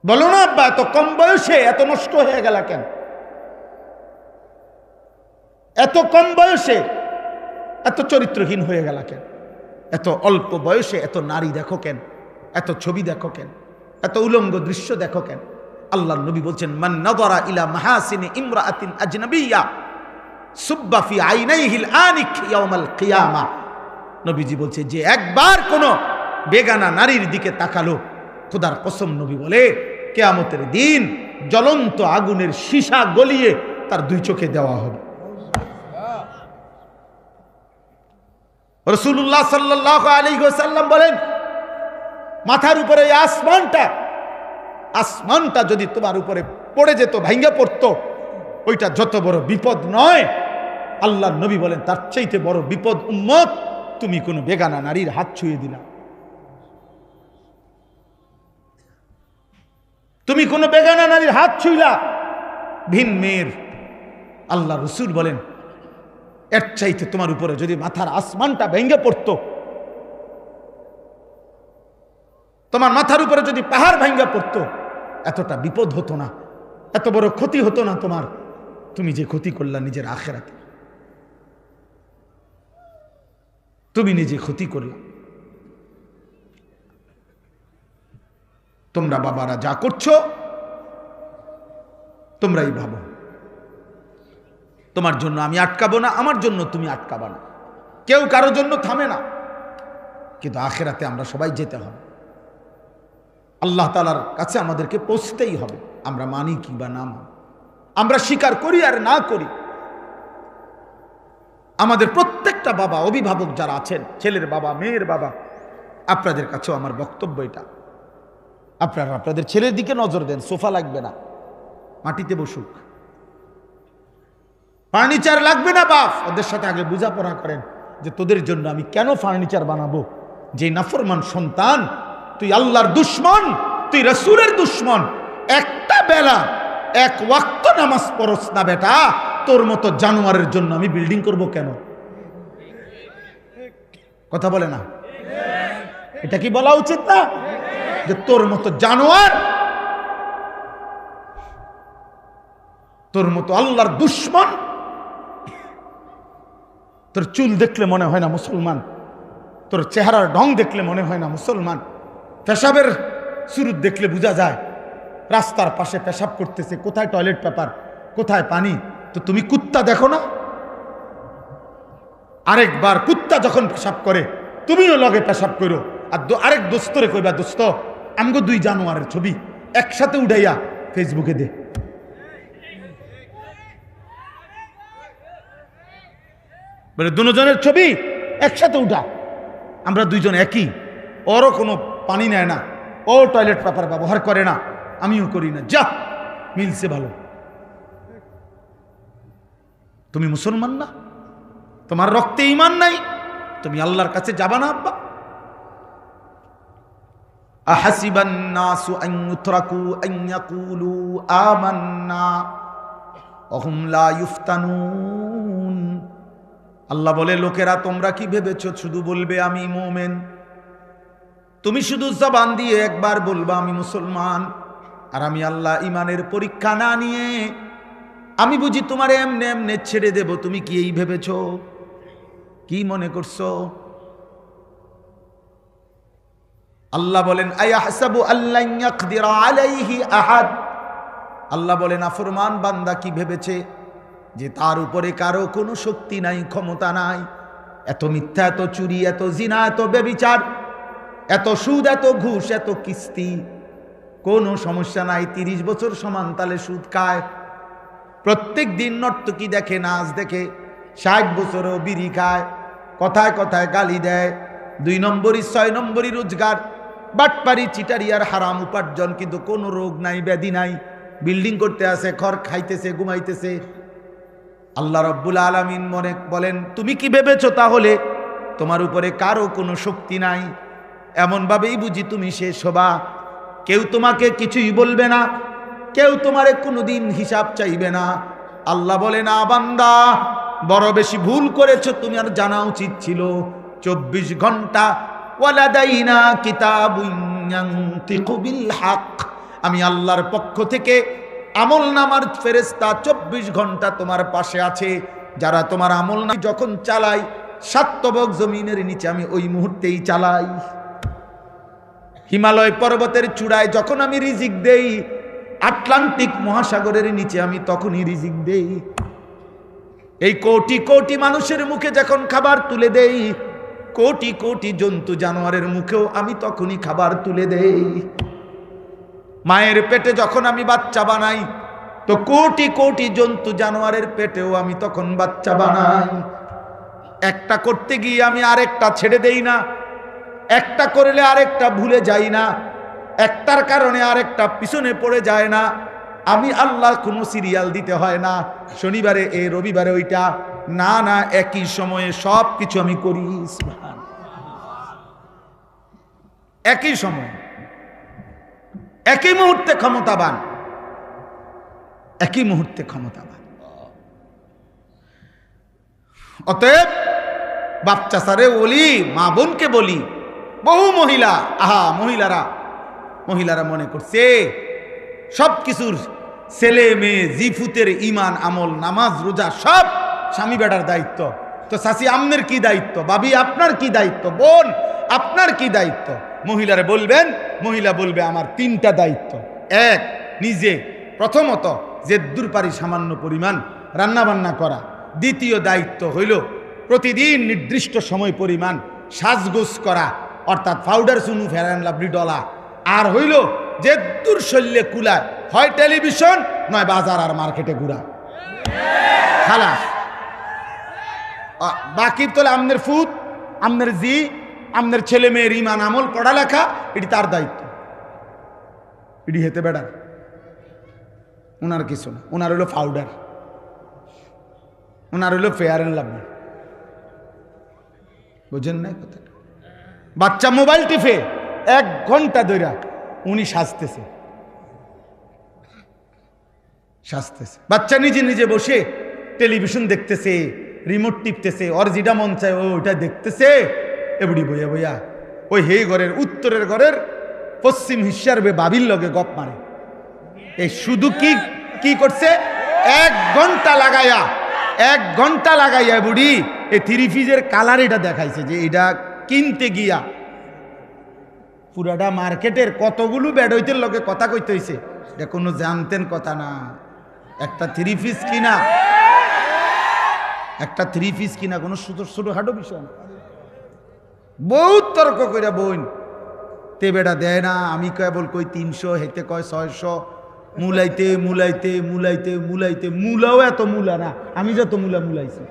বলো না আব্বা, এত কম বয়সে এত নষ্ট হয়ে গেল কেন? এত কম বয়সে এত চরিত্রহীন হয়ে গেল কেন? এত অল্প বয়সে এত নারী দেখো কেন? এত ছবি দেখো কেন? এত উলঙ্গ দৃশ্য দেখো কেন? আল্লাহর নবী বলছেন, মান নাযারা ইলা মাহাসিনি ইমরাআতিন আজনাবিয়্যা সুব্বা ফি আইনাইহিল আনিক ইয়াউমাল কিয়ামা। নবীজি বলছে, যে একবার কোন বেগানা নারীর দিকে তাকালো, খোদার কসম নবী বলে কিয়ামতের দিন জ্বলন্ত আগুনের সীসা গলিয়ে তার দুই চোখে দেওয়া হবে। রাসূলুল্লাহ সাল্লাল্লাহু আলাইহি ওয়াসাল্লাম বলেন, মাথার উপরে এই আসমানটা যদি তোমার উপরে পড়ে যেত, ভাঙ্গা পড়তো, ওইটা যত বড় বিপদ নয়। আল্লাহর নবী বলেন, তার চাইতে বড় বিপদ উম্মত তুমি কোনো বেগানা নারীর হাত ছুঁয়ে দিলা। তুমি কোনো বেগানা নারীর হাত ছুঁইলা, ভিন মেয়ের। আল্লাহ রাসূল বলেন, এর চাইতে তোমার উপরে যদি মাথার আসমানটা ভেঙে পড়তো, তোমার মাথার উপরে যদি পাহাড় ভেঙে পড়তো, এতটা বিপদ হতো না, এত বড় ক্ষতি হতো না তোমার। তুমি যে ক্ষতি করলা নিজের আখিরাতে, তুমি নিজে ক্ষতি করলা। তোমরা বাবারা যা করছো তোমরাই ভাবো, তোমার জন্য আমি আটকাবো না, আমার জন্য তুমি আটকাবা না, কেউ কারোর জন্য থামে না। কিন্তু আখিরাতে আমরা সবাই যেতে হবে, আল্লাহ তাআলার কাছে আমাদেরকে পৌঁছতেই হবে। আমরা মানি কিংবা না মানি, আমরা স্বীকার করি আর না করি, আমাদের প্রত্যেকটা বাবা, অভিভাবক যারা আছেন, ছেলের বাবা, মেয়ের বাবা, আপনাদের কাছেও আমার বক্তব্য এটা, আপনারা আপনাদের ছেলের দিকে নজর দেন। সোফা লাগবে না, মাটিতে বসুক। ফার্নিচার লাগবে না বাপ, ওদের সাথে আগে বোঝাপড়া করেন যে তোদের জন্য আমি কেন ফার্নিচার বানাবো। যে নাফরমান সন্তান, তুই আল্লাহর দুশ্মন, তুই রাসূলের দুশ্মন, একটা বেলা এক ওয়াক্ত নামাজ পড়স না বেটা, তোর মতো জানোয়ারের জন্য আমি বিল্ডিং করব কেন? কথা বলে না? এটা কি বলা উচিত না যে তোর মতো জানোয়ার, তোর মতো আল্লাহর দুশ্মন, তোর চুল দেখলে মনে হয় না মুসলমান, তোর চেহারার ঢং দেখলে মনে হয় না মুসলমান, পেশাবের সুরুত দেখলে বোঝা যায় রাস্তার পাশে পেশাব করতেছে, কোথায় টয়লেট পেপার, কোথায় পানি। তো তুমি কুত্তা দেখো না? আরেকবার কুত্তা যখন পেশাব করে তুমিও লগে পেশাব করো, আর আরেক দোস্তরে কইবা, দোস্ত আমগো দুই জানোয়ারের ছবি একসাথে উঠাইয়া ফেসবুকে দে। বলে দুজনের ছবি একসাথে উঠা, আমরা দুইজন একই, ওরও কোনো পানি নেয় না, ও টয়লেট পেপার ব্যবহার করে না, আমিও করি না, যা মিলছে ভালো। তুমি মুসলমান না? তোমার রক্তে ঈমান নাই? তুমি আল্লাহর কাছে যাবা না আব্বা? আহাসিবান নাসু আন ইউতরাকু আন ইয়াকুলু আমান্না ওয়া হুম লা ইফতানুন। আল্লাহ বলে, লোকেরা তোমরা কি ভেবেছো শুধু বলবে আমি মুমিন? তুমি শুধু জবান দিয়ে একবার বলবা আমি মুসলমান, আর আমি আল্লাহ ইমানের পরীক্ষা না নিয়ে আমি বুঝি তোমার এমনে এমনে ছেড়ে দেব? তুমি কি এই ভেবেছো? কি মনে করছো? আল্লাহ বলেন, আয়াহসাবু আল্লান ইয়াকদিরা আলাইহি আহাদ। আল্লাহ বলেন, নাফরমান বান্দা কি ভেবেছে যে তার উপরে কারো কোনো শক্তি নাই, ক্ষমতা নাই? এত মিথ্যা, এত চুরি, এত জিনা, এত ব্যভিচার, এত সুদ, এত ঘুষ, এত কিস্তি, কোনো সমস্যা নাই। 30 বছর সমান তালে সুদ খায়, প্রত্যেক দিন নর্তকী দেখে, নাচ দেখে, 60 বছরও বিড়ি খায়, কথায় কথায় গালি দেয়, 2 নম্বরই 6 নম্বরই রোজগার, বাটপারি, চিটারি আর হারাম উপার্জন, কিন্তু কোনো রোগ নাই, ব্যাধি নাই, বিল্ডিং করতে আছে, খড় খাইতেছে, ঘুমাইতেছে। আল্লাহ রাব্বুল আলামিন মনে বলেন, তুমি কি ভেবেছো তাহলে তোমার উপরে কারো কোনো শক্তি নাই? এমনভাবেই বুঝি তুমি শেষ হবা। কেউ তোমাকে কিছুই বলবে না, কেউ তোমারে কোনোদিন হিসাব চাইবে না। আল্লাহ বলে, না বান্দা, বড় বেশি ভুল করেছো, তুমি আর জানা উচিত ছিল 24 ঘন্টা ওয়ালাদাইনা কিতাবুন ইয়ানতিকু বিল হক, আমি আল্লাহর পক্ষ থেকে আমলনামার ফেরেশতা 24 ঘন্টা তোমার পাশে আছে। যারা তোমার আমলনামা যখন চালাই, সাতবক জমিনের নিচে আমি ওই মুহূর্তেই চালাই। হিমালয় পর্বতের চূড়ায় যখন আমি রিজিক দেই, আটলান্টিক মহাসাগরের নিচে আমি তখনই রিজিক দেই। এই কোটি কোটি মানুষের মুখে যখন খাবার তুলে দেই, কোটি কোটি জন্তু জানোয়ারের মুখেও আমি তখনই খাবার তুলে দেই। মায়ের পেটে যখন আমি বাচ্চা বানাই, তো কোটি কোটি জন্তু জানোয়ারের পেটেও আমি তখন বাচ্চা বানাই। একটা করতে গিয়ে আমি আরেকটা ছেড়ে দেই না, একটা করলে আরেকটা ভুলে যাই না, একটার কারণে আরেকটা পিছনে পড়ে যায় না। আমি আল্লাহ কোনো সিরিয়াল দিতে হয় না, শনিবারে এ রবিবারে ওইটা না, না, একই সময়ে সব কিছু আমি করি। একই সময়, একই মুহূর্তে ক্ষমতাবান, একই মুহূর্তে ক্ষমতাবান। অতএব বাপ চাচারে বলি, মা বোনকে বলি, বহু মহিলা, মহিলারা মনে করছে সব কিছুর ছেলে মেয়ে জিফুতের ইমান আমল নামাজ রোজা সব স্বামী বেটার দায়িত্ব। তো চাচি আপনার কি দায়িত্ব, ভাবি আপনার কি দায়িত্ব, বোন আপনার কি দায়িত্ব? মহিলারে বলবেন, মহিলা বলবে আমার 3টা দায়িত্ব। এক, নিজে প্রথমত যেদ্দুর পারি সামান্য পরিমাণ রান্না বান্না করা। দ্বিতীয় দায়িত্ব হইল প্রতিদিন নির্দিষ্ট সময় পরিমাণ সাজগোজ করা, অর্থাৎ পাউডার চুনু ফেরান লাভলি ডলা। আর হইল যে দূর শল্যে কুলায়, হয় টেলিভিশন নয় বাজার আর মার্কেটে ঘুরা, খালাস। বাকি তোলে আমনের ফুত, আমনের জি, আমনের ছেলে মেয়ের ইমান আমল পড়ালেখা, এটি তার দায়িত্ব। এটি হেতে বেড়ার, ওনার কিছু না। ওনার হইল পাউডার, ওনার হইল ফেয়ার এন্ড লাভলি। বুঝেন না কথা? বাচ্চা মোবাইল টিপে 1 ঘন্টা ধরে উনি সাজতেছে। বাচ্চা নিজে নিজে বসে টেলিভিশন দেখতেছে, রিমোট টিপতেছে, ওর যেটা মন চায় ওইটা দেখতেছে। এবড়ি বইয়া বইয়া ওই হে ঘরের উত্তরের ঘরের পশ্চিম হিস্যার বাবির লগে গপ মারে। এই শুধু কি করছে, 1 ঘন্টা লাগাইয়া বুড়ি এই 3 পিসের কালার এটা দেখাইছে, যে এটা কিনতে গিয়া পুরাটা মার্কেটের কতগুলো বেডইতের লগে কথা কইতে হইছে। এটা কোনো জানতেন কথা না। একটা 3 পিস কিনা কোনো ছোট হাঁটো বিষয় না। বহুত তর্ক কইরা বোন তে বেটা দেয় না, আমি কেবল কই 300, হেতে কয় 600, মুলাইতে মুলাও এত মুলা না, আমি যত মুলাইছি।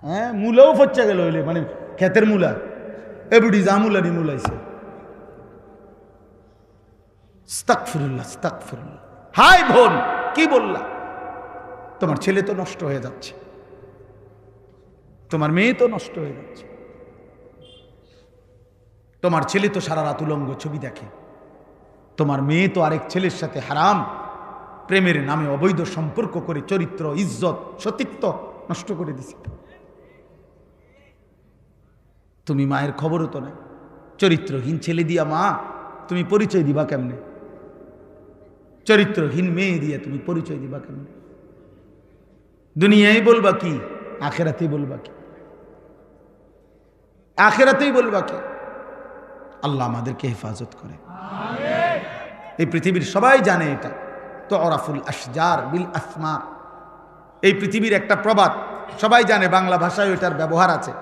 হ্যাঁ, মুলাও ফচ্চা গেল হইলে, মানে ক্ষেতের মুলা এবুড়ি যা মুলানি মুলাইছে। আস্তাগফিরুল্লাহ। হাই বোন, কি বললা? তোমার ছেলে তো নষ্ট হয়ে যাচ্ছে, তোমার মেয়ে তো নষ্ট হয়ে যাচ্ছে, তোমার ছেলে তো সারা রাত উলঙ্গ ছবি দেখে, তোমার মেয়ে তো আরেক ছেলের সাথে হারাম প্রেমের নামে অবৈধ সম্পর্ক করে চরিত্র, ইজ্জত, সতীত্ব নষ্ট করে দিছে। তুমি মায়ের খবরও তো নাই। চরিত্রহীন ছেলে দিয়া মা তুমি পরিচয় দিবা কেমনে? চরিত্রহীন মেয়ে দিয়ে তুমি পরিচয় দিবা কেমনে? দুনিয়ায় বলবা কি, আখেরাতেই বলবা কি? আখেরাতেই বলবা কি? আল্লাহ আমাদেরকে হেফাজত করে। এই পৃথিবীর সবাই জানে এটা তো অরাফুল আশজার বিল আসমার। এই পৃথিবীর একটা প্রবাদ সবাই জানে, বাংলা ভাষায় এটার ব্যবহার আছে।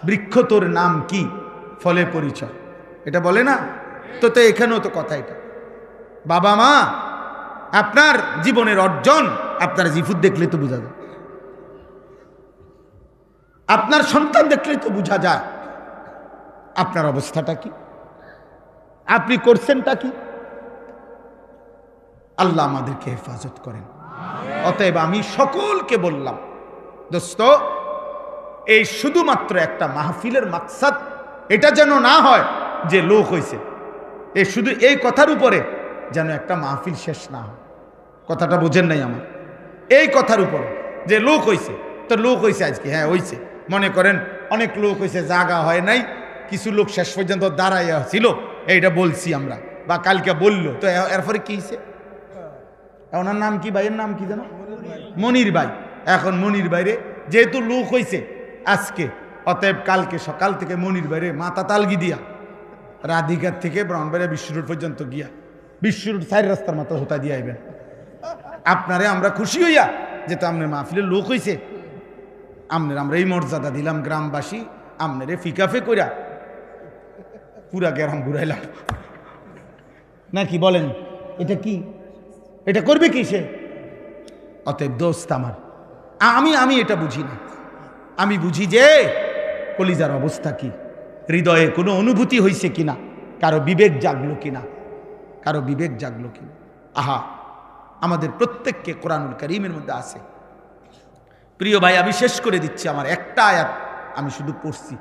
বৃক্ষ তোর নাম কি, ফলে পরিচয়, এটা বলে না? তো এখানেও তো কথা এটা। বাবা মা আপনার জীবনের অর্জন আপনার জিফুত দেখলে তো বোঝা যায়, আপনার সন্তান দেখলে তো বোঝা যায় আপনার অবস্থাটা কি, আপনি করছেনটা কি। আল্লাহ আমাদেরকে হেফাজত করেন। অতএব আমি সকলকে বললাম, দোস্ত, এই শুধুমাত্র একটা মাহফিলের মাকসাদ এটা যেন না হয় যে লোক হয়েছে, এই শুধু এই কথার উপরে যেন একটা মাহফিল শেষ না হয়। কথাটা বোঝেন নাই আমার? এই কথার উপরে যে লোক হয়েছে, তো লোক হয়েছে আজকে, হ্যাঁ হয়েছে, মনে করেন অনেক লোক হয়েছে, জায়গা হয় নাই, কিছু লোক শেষ পর্যন্ত দাঁড়াইয়া ছিল, এইটা বলছি আমরা, বা কালকে বললো, তো এরপরে কি হয়েছে? ওনার নাম কি, ভাইয়ের নাম কি জানো? মনির ভাই। এখন মনির ভাইরে যেহেতু লোক হয়েছে আজকে, অতএব কালকে সকাল থেকে মনির ভাইরে মাথা তালগি দিয়া রাধিকার থেকে ব্রাহ্মণবাড়িয়া বিশ্ব রোড পর্যন্ত গিয়া বিশ্ব রোড 4 রাস্তার মাথা হোতা দিয়ে আইবেন। আপনারে আমরা খুশি হইয়া যেহেতু আপনার মাহফিলের লোক হয়েছে, আপনার আমরা এই মর্যাদা দিলাম গ্রামবাসী, আপনারে ফিকাফে কইরা পুরা গ্রাম ঘুরাইলাম নাকি বলেন? এটা কি, এটা করবে কি সে? অতএব দোস্ত আমার, আমি এটা বুঝি না। আমি বুঝি যে কলিজার অবস্থা কি, হৃদয়ে কোনো অনুভূতি হয়েছে কিনা, কারো বিবেক জাগলো কিনা, কারো বিবেক জাগলো কিনা। আহা, আমাদের প্রত্যেককে কোরআনুল কারীমের মধ্যে আছে। প্রিয় ভাই, আমি শেষ করে দিচ্ছি, আমার একটা আয়াত আমি শুধু পড়ছি,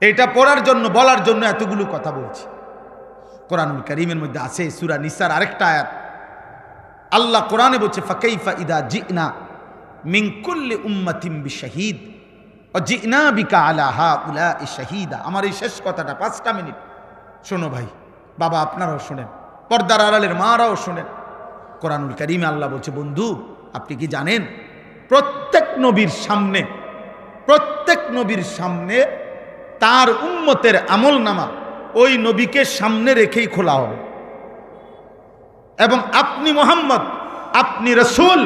এটা পড়ার জন্য বলার জন্য এতগুলো কথা বলছি। কোরআনুল কারীমের মধ্যে আছে সূরা নিসার আরেকটা আয়াত। আল্লাহ কোরআনে বলছে, ফাকাইফা ইদা জিনা মিন কুল্লি উম্মাতিন বিশাহিদ ওয়া জিনা বিকা আলা হাউলাই শাহিদা। আমার এই শেষ কথাটা 5টা মিনিট শোনো ভাই, বাবা আপনারাও শোনেন, পর্দার আড়ালের মারাও শোনেন। কোরআনুল কারীমে আল্লাহ বলছে, বন্ধু আপনি কি জানেন প্রত্যেক নবীর সামনে তার উম্মতের আমলনামা ওই নবীকে সামনে রেখেই খোলা হবে, এবং আপনি মুহাম্মদ, আপনি রাসূল,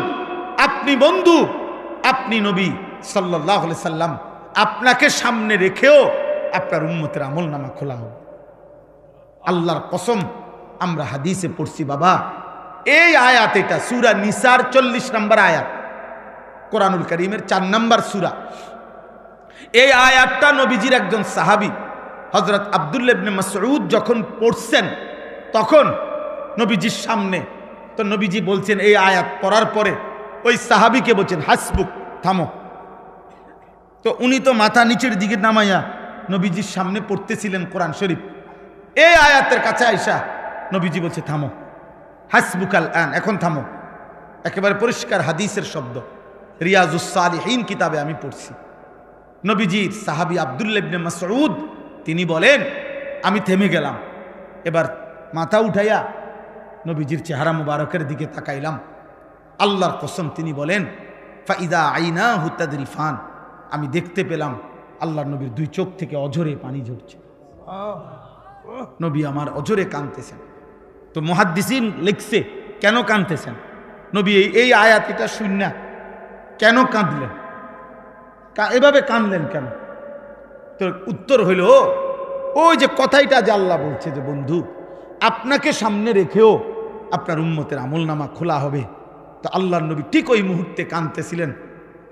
আপনি বন্ধু, আপনি নবী সাল্লাল্লাহু আলাইহি সাল্লাম, আপনাকে সামনে রেখেও আপনার উম্মতের আমলনামা খোলা হবে। আল্লাহর কসম, আমরা হাদিসে পড়ছি বাবা, এই আয়াত, এটা সূরা নিসার 40 নম্বর আয়াত, কোরআনুল কারীমের 4 নম্বর সূরা। এই আয়াতটা নবীজির একজন সাহাবী হযরত আব্দুল্লাহ ইবনে মাসউদ যখন পড়ছেন, তখন নবীজির সামনে, তো নবীজি বলছেন, এই আয়াত পড়ার পরে ওই সাহাবীকে বলছেন, হাসবুক, থামো। তো উনি তো মাথা নিচের দিকে নামাইয়া নবীজির সামনে পড়তেছিলেন কোরআন শরীফ। এই আয়াতের কাছে আইসা নবীজি বলছে, থামো, হাসবুকাল আন, এখন থামো। একেবারে পরিষ্কার হাদিসের শব্দ, রিয়াজুস সালিহিন কিতাবে আমি পড়ছি। নবীজির সাহাবী আব্দুল্লাহ ইবনে মাসউদ তিনি বলেন, আমি থেমে গেলাম, এবার মাথা উঠাইয়া নবীজির চেহারা মুবারকের দিকে তাকাইলাম। আল্লাহর কসম, তিনি বলেন, ফাইদা আইনাহু তাদরিফান, আমি দেখতে পেলাম আল্লাহর নবীর 2 চোখ থেকে অঝরে পানি ঝরছে। নবী আমার অঝরে কাঁদতেছেন। তো মুহাদ্দিসিন লিখছে, কেন কাঁদতেছেন নবী? এই আয়াত এটা শুননা কেন কাঁদলেন, এভাবে কাঁদলেন কেন? তো উত্তর হইল, ওই যে কথাইটা যে আল্লাহ বলছে যে বন্ধু আপনাকে সামনে রেখেও আপনার উম্মতের আমলনামা খোলা হবে। তো আল্লাহর নবী ঠিক ওই মুহূর্তে কাঁদতেছিলেন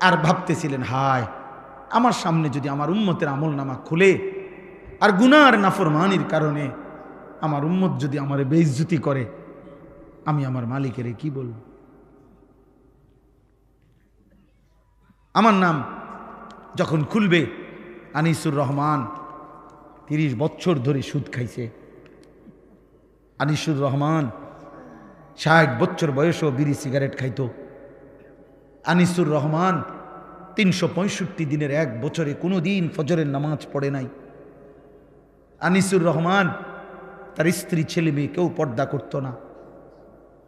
আর ভাবতেছিলেন, হায়, আমার সামনে যদি আমার উম্মতের আমলনামা খুলে, আর গুনার নাফরমানির কারণে আমার উম্মত যদি আমার বেইজ্জতি করে, আমি আমার মালিকের কি বলব? আমার নাম যখন খুলবে, আনিসুর রহমান 30 বছর ধরে সুদ খাইছে। আনিসুর রহমান 60 বছর বয়সেও বিড়ি সিগারেট খাইতো। আনিসুর রহমান 365 দিনের 1 বছরে কোনো দিন ফজরের নামাজ পড়ে নাই। আনিসুর রহমান তার স্ত্রী ছেলে মেয়ে কেউ পর্দা করত না।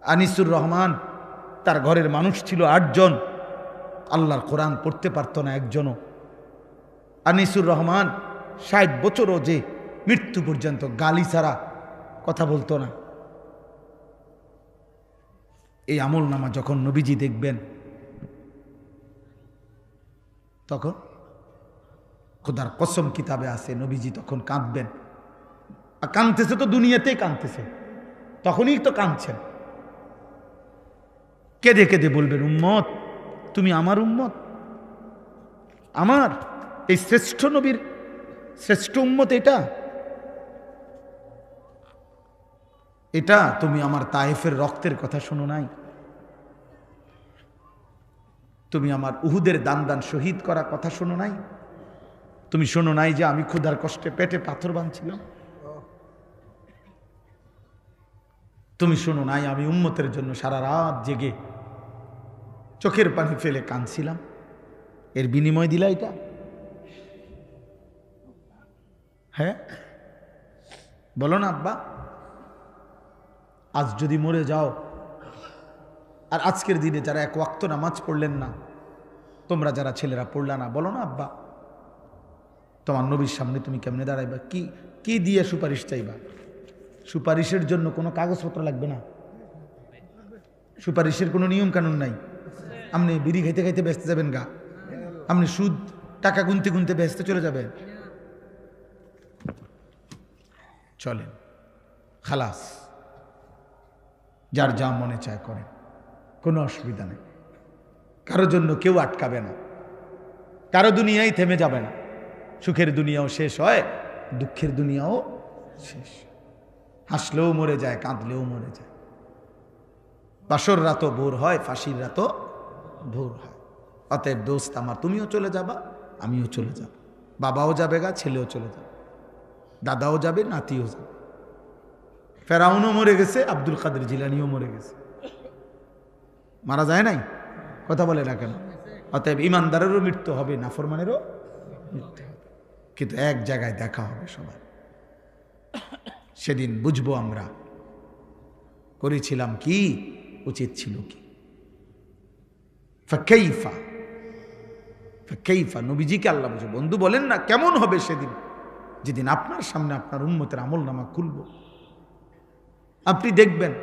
আনিসুর রহমান তার ঘরের মানুষ ছিল 8 জন, আল্লাহর কোরআন পড়তে পারত না একজনও। আনিসুর রহমান 60 বছরও যে মৃত্যু পর্যন্ত গালি ছাড়া কথা বলতো না। এই আমলনামা যখন নবীজি দেখবেন, তখন খোদার কসম কিতাবে আছে নবীজি তখন কাঁদবেন। আর কাঁদতেছে তো দুনিয়াতেই কাঁদতেছে, তখনই তো কাঁদছেন। কেঁদে কেঁদে বলবেন, উম্মত তুমি আমার উম্মত, আমার এই শ্রেষ্ঠ নবীর শ্রেষ্ঠ উম্মত, এটা তুমি আমার তায়েফের রক্তের কথা শোনো নাই? তুমি আমার উহুদের দান শহীদ করা কথা শোনো নাই? তুমি শোনো নাই যে আমি ক্ষুধার কষ্টে পেটে পাথর বাঁধছিলাম? তুমি শোনো নাই আমি উম্মতের জন্য সারা রাত জেগে চোখের পানি ফেলে কাঁদছিলাম? এর বিনিময় দিলা এটা? হ্যাঁ, বলো না আব্বা, আজ যদি মরে যাও, আর আজকের দিনে যারা এক ওয়াক্ত নামাজ পড়লেন না, তোমরা যারা ছেলেরা পড়লা না, বলো না আব্বা, তোমার নবীর সামনে তুমি কেমনে দাঁড়াইবা, কি কি দিয়ে সুপারিশ চাইবা? সুপারিশের জন্য কোনো কাগজপত্র লাগবে না, সুপারিশের কোনো নিয়ম কানুন নাই। আপনি বিড়ি খাইতে খাইতে ব্যস্ত যাবেন গা, আপনি সুদ টাকা গুনতে গুনতে ব্যস্ত চলে যাবেন? চলেন, খালাস, যার যা মনে চায় করেন, কোনো অসুবিধা নেই। কারো জন্য কেউ আটকাবে না, কারো দুনিয়াই থেমে যাবে না। সুখের দুনিয়াও শেষ হয়, দুঃখের দুনিয়াও শেষ। হাসলেও মরে যায়, কাঁদলেও মরে যায়। বাসর রাতও ভোর হয়, ফাঁসির রাতও ভোর হয়। অতএব দোস্ত আমার, তুমিও চলে যাবা, আমিও চলে যাব, বাবাও যাবে গা, ছেলেও চলে যাবে, দাদাও যাবে, নাতিও যাবে। ফেরাউনও মরে গেছে, আব্দুল কাদের জিলানিও মরে গেছে, মারা যায় নাই? কথা বলে না কেন? অতএব ইমানদারেরও মৃত্যু হবে, নাফরমানেরও মৃত্যু হবে, কিন্তু এক জায়গায় দেখা হবে সবার। সেদিন বুঝবো আমরা করেছিলাম কি, উচিত ছিল কি। ফাকাইফা ফাকাইফা, নবীজিকে আল্লাহ বুঝে। বন্ধু বলেন না, কেমন হবে সেদিন, যেদিন আপনার সামনে আপনার উম্মতের আমল নামা খুলব, আপনি দেখবেন।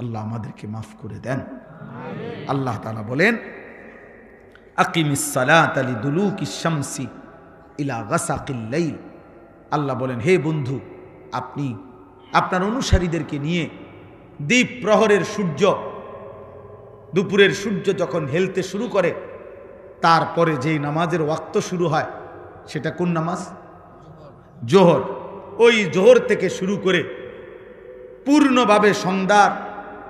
আল্লাহ আমাদেরকে মাফ করে দেন। আল্লাহ তাআলা বলেন, আকিমিস সালাতা লিদুলুকিশ শামসি ইলা গাসাকিল লাইল। আল্লাহ বলেন, হে বন্ধু, আপনি আপনার অনুসারীদেরকে নিয়ে দ্বীপ প্রহরের সূর্য, দুপুরের সূর্য যখন হেলতে শুরু করে, তারপরে যেই নামাজের ওয়াক্ত শুরু হয়, সেটা কোন নামাজ? জোহর। ওই জোহর থেকে শুরু করে পূর্ণভাবে সন্ধ্যার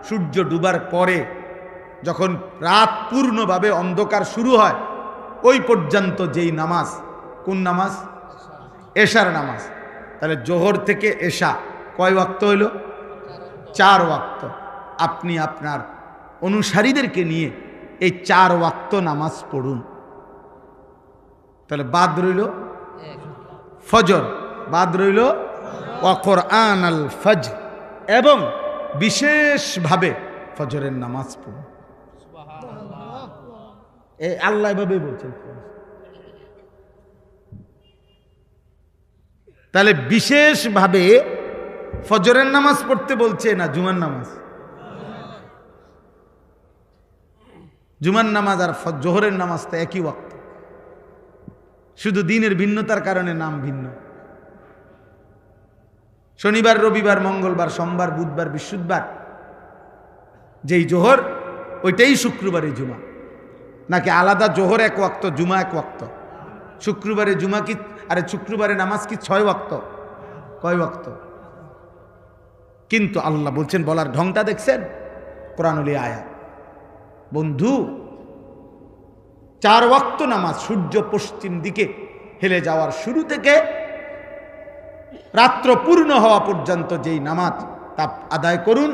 সূর্য ডুবার পরে, যখন রাত পূর্ণভাবে অন্ধকার শুরু হয়, ওই পর্যন্ত যেই নামাজ, কোন নামাজ? এশার নামাজ। তাহলে জোহর থেকে এশা কয় ওয়াক্ত হইল? 4 ওয়াক্ত। আপনি আপনার অনুসারীদেরকে নিয়ে এই 4 ওয়াক্ত নামাজ পড়ুন। তাহলে বাদ রইল ফজর, বাদ রইল ওয়া কুরআন আল ফজর, এবং বিশেষভাবে ফজরের নামাজ পড়ুন। এই আল্লাহ এভাবে বলছেন। তাহলে বিশেষভাবে ফজরের নামাজ পড়তে বলছে না জুমার নামাজ? জুমার নামাজ আর জোহরের নামাজ তো একই ওয়াক্ত, শুধু দিনের ভিন্নতার কারণে নাম ভিন্ন। শনিবার, রবিবার, মঙ্গলবার, সোমবার, বুধবার, বৃহস্পতিবার যেই জোহর, ওইটাই শুক্রবারে জুমা। নাকি আলাদা জোহর এক ওয়াক্ত, জুমা এক ওয়াক্ত? শুক্রবারে জুমা কি, আরে শুক্রবারে নামাজ কি 6 ওয়াক্ত? কয় ওয়াক্ত? কিন্তু আল্লাহ বলছেন, বলার ঢংটা দেখছেন? কোরআনুল আয়াত। বন্ধু, 4 ওয়াক্ত নামাজ সূর্য পশ্চিম দিকে হেলে যাওয়ার শুরু থেকে রাত্র পূর্ণ হওয়া পর্যন্ত যেই নামাজ, তা আদায় করুন,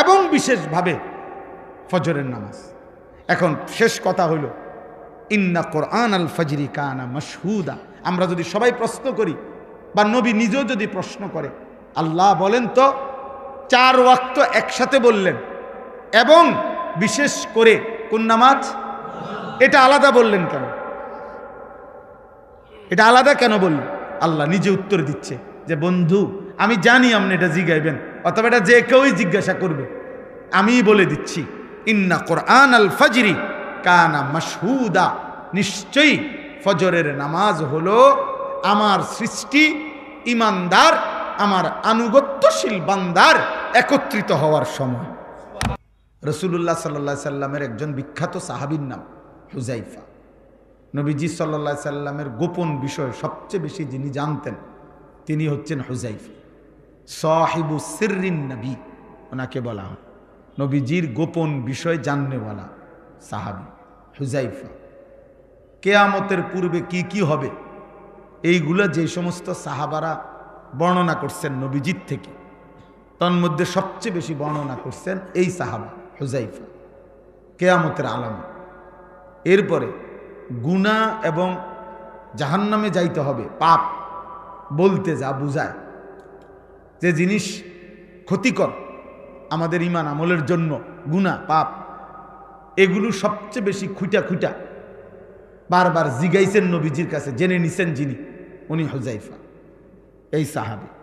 এবং বিশেষভাবে ফজরের নামাজ। এখন শেষ কথা হইল, ইন্না কোরআন আল ফজরি কানা মাশহুদা। আমরা যদি সবাই প্রশ্ন করি, বা নবী নিজেও যদি প্রশ্ন করে, আল্লাহ বলেন তো 4 ওয়াক্ত একসাথে বললেন, এবং বিশেষ করে কোন নামাজ? এটা আলাদা বললেন কেন? এটা আলাদা কেন বললেন? আল্লাহ নিজে উত্তর দিচ্ছে যে, বন্ধু, আমি জানি আপনি এটা জিজ্ঞাইবেন, অথবা এটা যে কেউই জিজ্ঞাসা করবে, আমি বলে দিচ্ছি, ইন্না কোরআন আল ফজরি কানা মাশহুদা। নিশ্চয়ই ফজরের নামাজ হলো আমার সৃষ্টি ইমানদার, আমার আনুগত্যশীল বান্দার একত্রিত হওয়ার সময়। রাসূলুল্লাহ সাল্লাল্লাহু আলাইহি সাল্লামের একজন বিখ্যাত সাহাবীর নাম হুযায়ফা। নবীজি সাল্লাল্লাহু আলাইহি সাল্লামের গোপন বিষয় সবচেয়ে বেশি যিনি জানতেন, তিনি হচ্ছেন হুযায়ফা, সাহিবু সিররিন নবী, ওনাকে বলা হয় নবীজির গোপন বিষয় জাননেওয়ালা সাহাবী হুযায়ফা। কিয়ামতের পূর্বে কি কি হবে, এইগুলা যে সমস্ত সাহাবারা বর্ণনা করছেন নবীজির থেকে, তন্মধ্যে সবচেয়ে বেশি বর্ণনা করছেন এই সাহাবা হুযায়ফা, কিয়ামতের আলামত। এরপরে গুনাহ এবং জাহান্নামে যাইতে হবে, পাপ বলতে যা বুঝায়, যে জিনিস ক্ষতিকর আমাদের ঈমান আমলের জন্য, গুনাহ পাপ, এগুলো সবচেয়ে বেশি খুঁটা খুঁটা বারবার জিগাইছেন নবীজির কাছে, জেনে নিছেন যিনি, উনি হুযায়ফা, এই সাহাবী।